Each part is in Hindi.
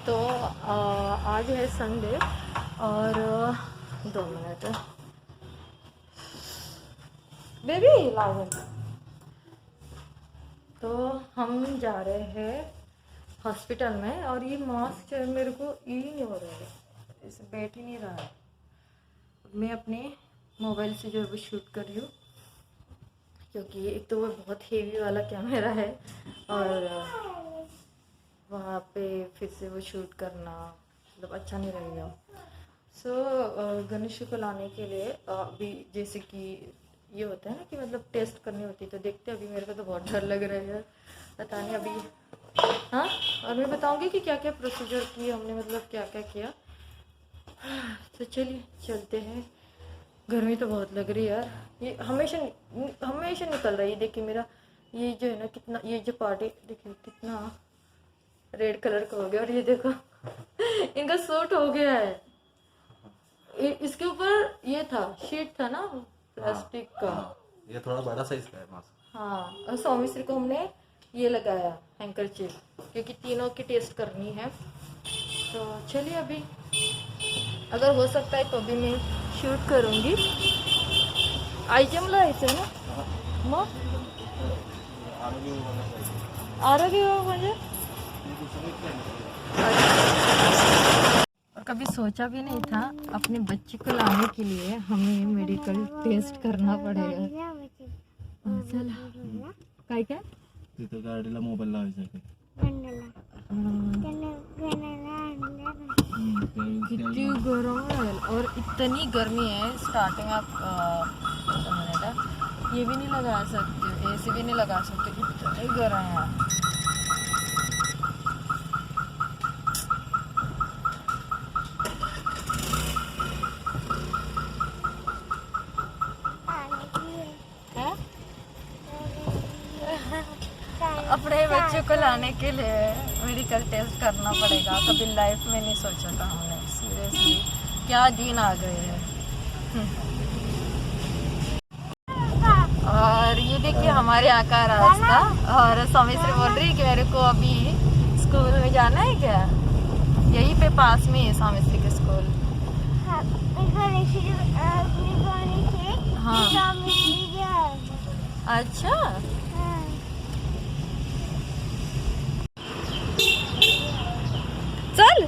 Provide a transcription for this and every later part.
तो आज है संडे और 2 मिनट बेबी लाओ। तो हम जा रहे हैं हॉस्पिटल में और ये मास्क मेरे को ये नहीं हो रहा है, इसे बैठ ही नहीं रहा है। मैं अपने मोबाइल से जो है वो शूट कर रही हूँ क्योंकि एक तो वो बहुत हेवी वाला कैमरा है और वहाँ पे फिर से वो शूट करना मतलब अच्छा नहीं रहेगा। गणेश को लाने के लिए अभी जैसे कि ये होता है ना कि मतलब टेस्ट करनी होती है, तो देखते हैं। अभी मेरे को तो बहुत डर लग रहा है, पता नहीं अभी। हाँ, और मैं बताऊंगी कि क्या क्या प्रोसीजर किए हमने, मतलब क्या क्या किया। तो चलिए चलते हैं। गर्मी तो बहुत लग रही है यार, ये हमेशा निकल रही है। देखिए मेरा ये जो है ना, कितना ये जो पार्टी देखिए कितना रेड कलर का हो गया। और ये देखो इनका सूट हो गया है। इसके ऊपर ये था, शीट था ना प्लास्टिक का। ये थोड़ा बड़ा साइज का है मास्क। हाँ, और सौमिश्री को हमने ये लगाया हैंकरचीफ, क्योंकि तीनों की टेस्ट करनी है। तो चलिए अभी अगर हो सकता है तो अभी मैं शूट करूँगी। आई जमला ऐसे ना मग आरोग्य म्हणजे और कभी सोचा भी नहीं था अपने बच्चे को लाने के लिए हमें मेडिकल टेस्ट करना पड़ेगा। चला काय काय तिथे गाडीला मोबाईल लावायचा कितनी गर्म है और इतनी गर्मी है। स्टार्टिंग आप ये भी नहीं लगा सकते, एसी भी नहीं लगा सकते, इतनी गर्म है। अपने बच्चों को लाने के लिए मेडिकल टेस्ट करना पड़ेगा। कभी लाइफ में नहीं सोचा था हमने, सीरियसली क्या दिन आ गए हैं। और ये देखिए हमारे यहाँ का रास्ता। और सौमिश्री बोल रही है कि मेरे को अभी स्कूल में जाना है क्या। यहीं पे पास में है सौमिश्री के स्कूल। हाँ, अच्छा चल।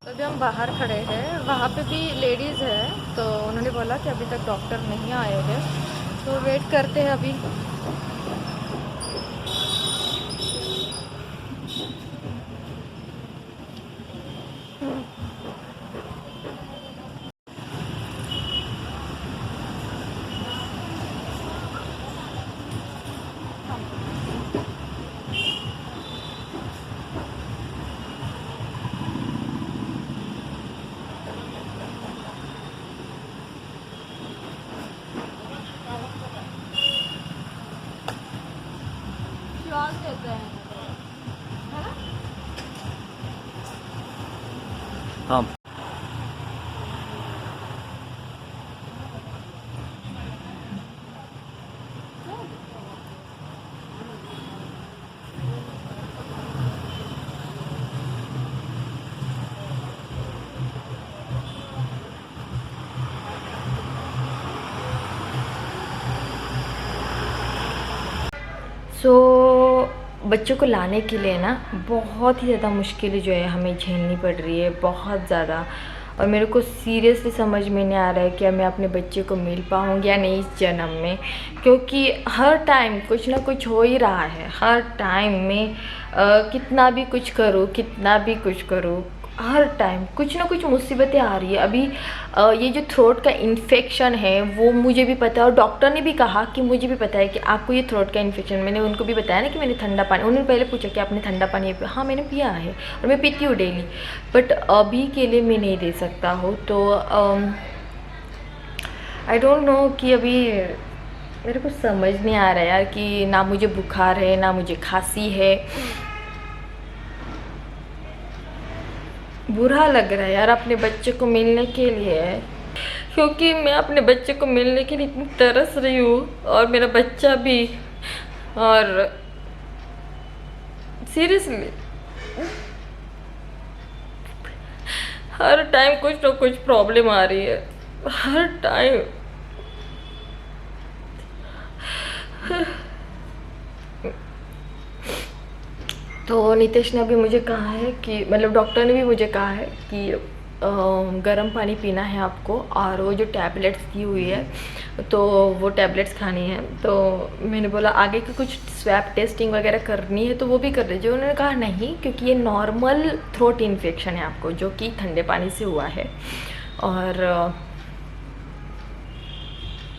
अभी हम बाहर खड़े हैं, वहाँ पे भी लेडीज़ है, तो उन्होंने बोला कि अभी तक डॉक्टर नहीं आए हैं, तो वेट करते हैं अभी। श्वास देते हैं, है ना? हाँ, बच्चों को लाने के लिए ना बहुत ही ज़्यादा मुश्किलें जो है हमें झेलनी पड़ रही है, बहुत ज़्यादा। और मेरे को सीरियसली समझ में नहीं आ रहा है कि मैं अपने बच्चे को मिल पाऊँगी या नहीं इस जन्म में, क्योंकि हर टाइम कुछ ना कुछ हो ही रहा है। हर टाइम में कितना भी कुछ करूँ, हर टाइम कुछ ना कुछ मुसीबतें आ रही है। अभी ये जो थ्रोट का इन्फेक्शन है वो मुझे भी पता है, और डॉक्टर ने भी कहा कि मुझे भी पता है कि आपको ये थ्रोट का इन्फेक्शन। मैंने उनको भी बताया ना कि मैंने ठंडा पानी, उन्होंने पहले पूछा कि आपने ठंडा पानी पिया। हाँ, मैंने पिया है और मैं पीती हूँ डेली, बट अभी के लिए मैं नहीं दे सकता हूँ। तो आई डोंट नो कि अभी मेरे को समझ नहीं आ रहा है यार कि ना मुझे बुखार है ना मुझे खांसी है। बुरा लग रहा है यार अपने बच्चे को मिलने के लिए। क्योंकि मैं अपने बच्चे को मिलने के लिए इतनी तरस रही हूँ और मेरा बच्चा भी। और सीरियसली हर टाइम कुछ ना कुछ प्रॉब्लम आ रही है, हर टाइम। तो नितेश ने अभी मुझे कहा है कि मतलब डॉक्टर ने भी मुझे कहा है कि गर्म पानी पीना है आपको, और वो जो टैबलेट्स दी हुई है तो वो टैबलेट्स खानी है। तो मैंने बोला आगे की कुछ स्वैब टेस्टिंग वगैरह करनी है तो वो भी कर लीजिए। उन्होंने कहा नहीं, क्योंकि ये नॉर्मल थ्रोट इन्फेक्शन है आपको, जो कि ठंडे पानी से हुआ है, और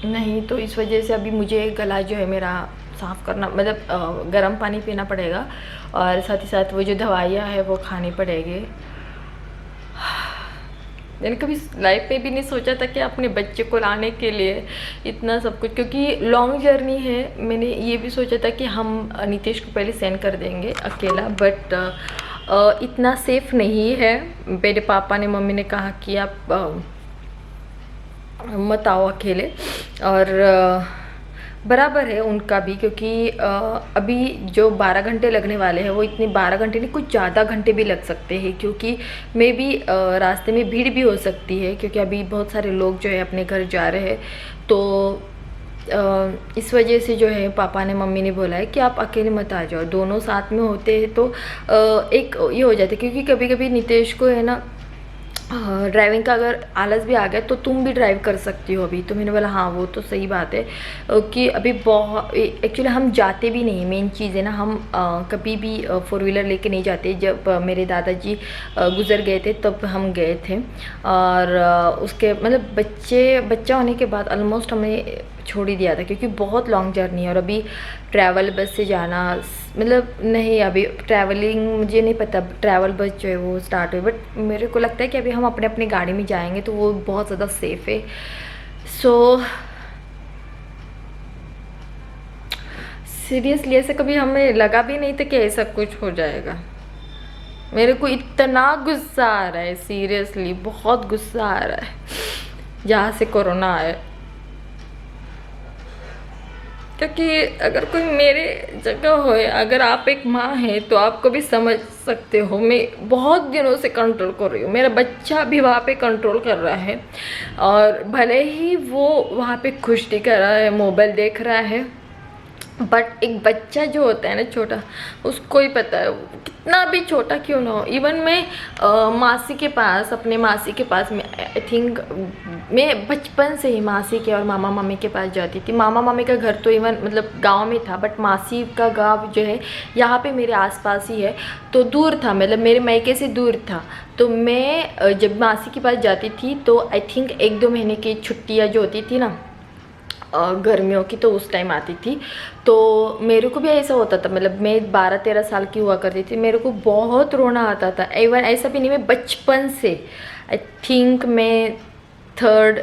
नहीं तो इस वजह से अभी मुझे गला जो है मेरा साफ़ करना, मतलब गर्म पानी पीना पड़ेगा, और साथ ही साथ वो जो दवाइयाँ है वो खानी पड़ेगी। मैंने कभी लाइफ में भी नहीं सोचा था कि अपने बच्चे को लाने के लिए इतना सब कुछ, क्योंकि लॉन्ग जर्नी है। मैंने ये भी सोचा था कि हम नितेश को पहले सेंड कर देंगे अकेला, बट इतना सेफ नहीं है। मेरे पापा ने, मम्मी ने कहा कि आप मत आओ अकेले, और बराबर है उनका भी, क्योंकि अभी जो 12 घंटे लगने वाले हैं वो इतने 12 घंटे नहीं, कुछ ज़्यादा घंटे भी लग सकते हैं, क्योंकि मे भी रास्ते में भीड़ भी हो सकती है, क्योंकि अभी बहुत सारे लोग जो है अपने घर जा रहे हैं। तो इस वजह से जो है पापा ने, मम्मी ने बोला है कि आप अकेले मत आ जाओ, दोनों साथ में होते हैं तो एक ये हो जाता है। क्योंकि कभी कभी नितेश को है ना ड्राइविंग का अगर आलस भी आ गया तो तुम भी ड्राइव कर सकती हो अभी। तो मैंने बोला हाँ वो तो सही बात है कि अभी बहुत एक्चुअली हम जाते भी नहीं, मेन चीज़ है ना, हम कभी भी 4 व्हीलर लेके नहीं जाते। जब मेरे दादाजी गुज़र गए थे तब हम गए थे, और उसके मतलब बच्चा होने के बाद ऑलमोस्ट हमने छोड़ ही दिया था, क्योंकि बहुत लॉन्ग जर्नी है। और अभी ट्रैवल बस से जाना मतलब नहीं, अभी ट्रैवलिंग मुझे नहीं पता, ट्रैवल बस जो है वो स्टार्ट हुई, बट मेरे को लगता है कि अभी हम अपने अपने गाड़ी में जाएंगे तो वो बहुत ज़्यादा सेफ़ है। सो सीरियसली ऐसे कभी हमें लगा भी नहीं था कि ऐसा कुछ हो जाएगा। मेरे को इतना गुस्सा आ रहा है, सीरियसली बहुत गुस्सा आ रहा है जहाँ से कोरोना आया। क्योंकि अगर कोई मेरे जगह हो, अगर आप एक माँ हैं तो आपको भी समझ सकते हो। मैं बहुत दिनों से कंट्रोल कर रही हूँ, मेरा बच्चा भी वहाँ पे कंट्रोल कर रहा है, और भले ही वो वहाँ पे खुश दिख रहा है, मोबाइल देख रहा है, बट एक बच्चा जो होता है ना छोटा, उसको ही पता है, कितना भी छोटा क्यों ना हो। इवन मैं मासी के पास, अपने मासी के पास में आई थिंक मैं बचपन से ही मासी के और मामा मामी के पास जाती थी। मामा मामी का घर तो इवन मतलब गांव में था, बट मासी का गांव जो है यहाँ पे मेरे आसपास ही है, तो दूर था, मतलब मेरे मायके से दूर था। तो मैं जब मासी के पास जाती थी तो आई थिंक 1-2 महीने की छुट्टियाँ जो होती थी ना गर्मियों की, तो उस टाइम आती थी। तो मेरे को भी ऐसा होता था, मतलब मैं 12-13 साल की हुआ करती थी, मेरे को बहुत रोना आता था। इवन ऐसा भी नहीं, मैं बचपन से आई थिंक मैं 3rd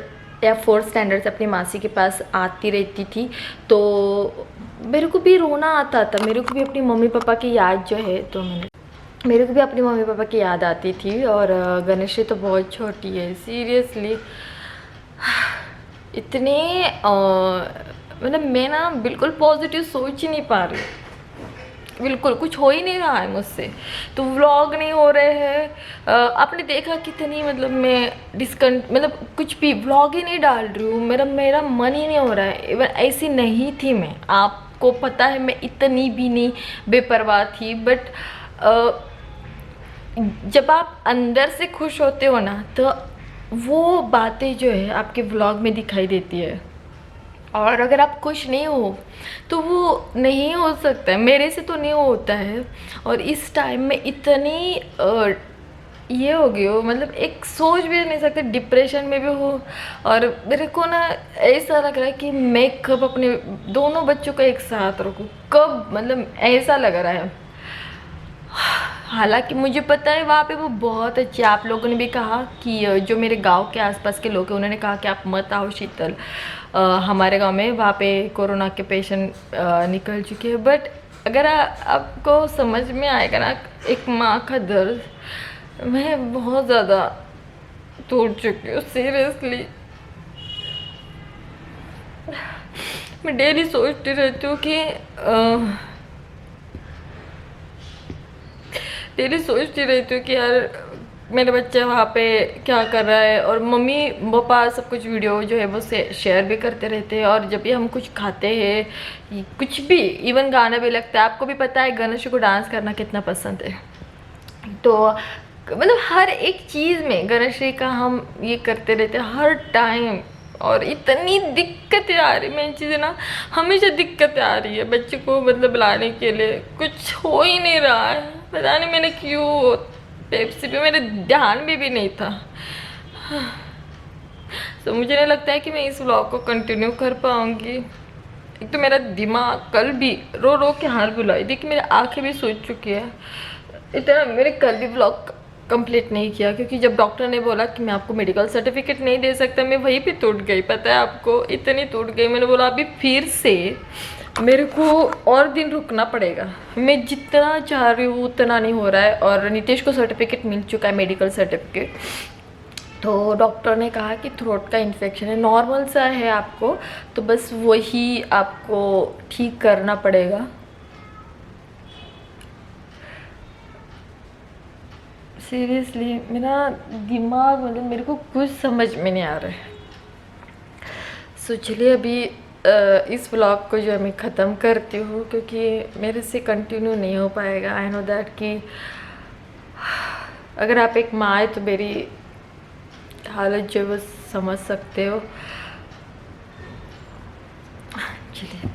या 4th स्टैंडर्ड से अपनी मासी के पास आती रहती थी, तो मेरे को भी रोना आता था। मेरे को भी अपनी मम्मी पापा की याद जो है, तो मेरे को भी अपनी मम्मी पापा की याद आती थी। और गणेश तो बहुत छोटी है, सीरियसली इतने मतलब मैं ना बिल्कुल पॉजिटिव सोच ही नहीं पा रही, बिल्कुल कुछ हो ही नहीं रहा है मुझसे। तो व्लॉग नहीं हो रहे हैं, आपने देखा कितनी, मतलब मैं मतलब कुछ भी व्लॉग ही नहीं डाल रही हूँ, मेरा मन ही नहीं हो रहा है। इवन ऐसी नहीं थी मैं, आपको पता है मैं इतनी भी नहीं बेपरवाह थी, बट जब आप अंदर से खुश होते हो ना तो वो बातें जो है आपके व्लॉग में दिखाई देती है। और अगर आप खुश नहीं हो तो वो नहीं हो सकता है, मेरे से तो नहीं होता है। और इस टाइम में इतनी ये हो गई हो, मतलब एक सोच भी नहीं सकते, डिप्रेशन में भी हो। और मेरे को ना ऐसा लग रहा है कि मैं कब अपने दोनों बच्चों को एक साथ रखूँ, कब, मतलब ऐसा लग रहा है। हालांकि मुझे पता है वहाँ पे वो बहुत अच्छे, आप लोगों ने भी कहा कि जो मेरे गांव के आसपास के लोग हैं उन्होंने कहा कि आप मत आओ शीतल, हमारे गांव में वहाँ पे कोरोना के पेशेंट निकल चुके हैं। बट अगर आपको समझ में आएगा ना एक माँ का दर्द, मैं बहुत ज़्यादा टूट चुकी हूँ सीरियसली। मैं डेली सोचती रहती हूँ कि यार मेरा बच्चा वहाँ पे क्या कर रहा है। और मम्मी पापा सब कुछ वीडियो जो है वो शेयर भी करते रहते हैं। और जब भी हम कुछ खाते हैं, कुछ भी, इवन गाना भी लगता है, आपको भी पता है गणेश को डांस करना कितना पसंद है, तो मतलब हर एक चीज़ में गणेश का हम ये करते रहते हैं हर टाइम। और इतनी दिक्कतें आ रही, मेन चीज़ है ना, हमेशा दिक्कतें आ रही है बच्चे को मतलब लाने के लिए, कुछ हो ही नहीं रहा है। पता नहीं मैंने क्यों, पेप्सी पे मेरे ध्यान में भी नहीं था। तो मुझे नहीं लगता है कि मैं इस व्लॉग को कंटिन्यू कर पाऊँगी। एक तो मेरा दिमाग कल भी रो रो के हार बुलाई, देखिए मेरी आंखें भी सूज चुकी है। इतना मैंने कल भी व्लॉग कंप्लीट नहीं किया, क्योंकि जब डॉक्टर ने बोला कि मैं आपको मेडिकल सर्टिफिकेट नहीं दे सकता, मैं वहीं पे टूट गई। पता है आपको, इतनी टूट गई। मैंने बोला अभी फिर से मेरे को और दिन रुकना पड़ेगा, मैं जितना चाह रही हूँ उतना नहीं हो रहा है। और नितेश को सर्टिफिकेट मिल चुका है, मेडिकल सर्टिफिकेट। तो डॉक्टर ने कहा कि थ्रोट का इन्फेक्शन है, नॉर्मल सा है आपको, तो बस वही आपको ठीक करना पड़ेगा। सीरियसली मेरा दिमाग, मतलब मेरे को कुछ समझ में नहीं आ रहा है। सो चलिए अभी इस व्लॉग को जो है मैं ख़त्म करती हूँ, क्योंकि मेरे से कंटिन्यू नहीं हो पाएगा। आई नो दैट कि अगर आप एक माँ है तो मेरी हालत जो है वो समझ सकते हो। चलिए।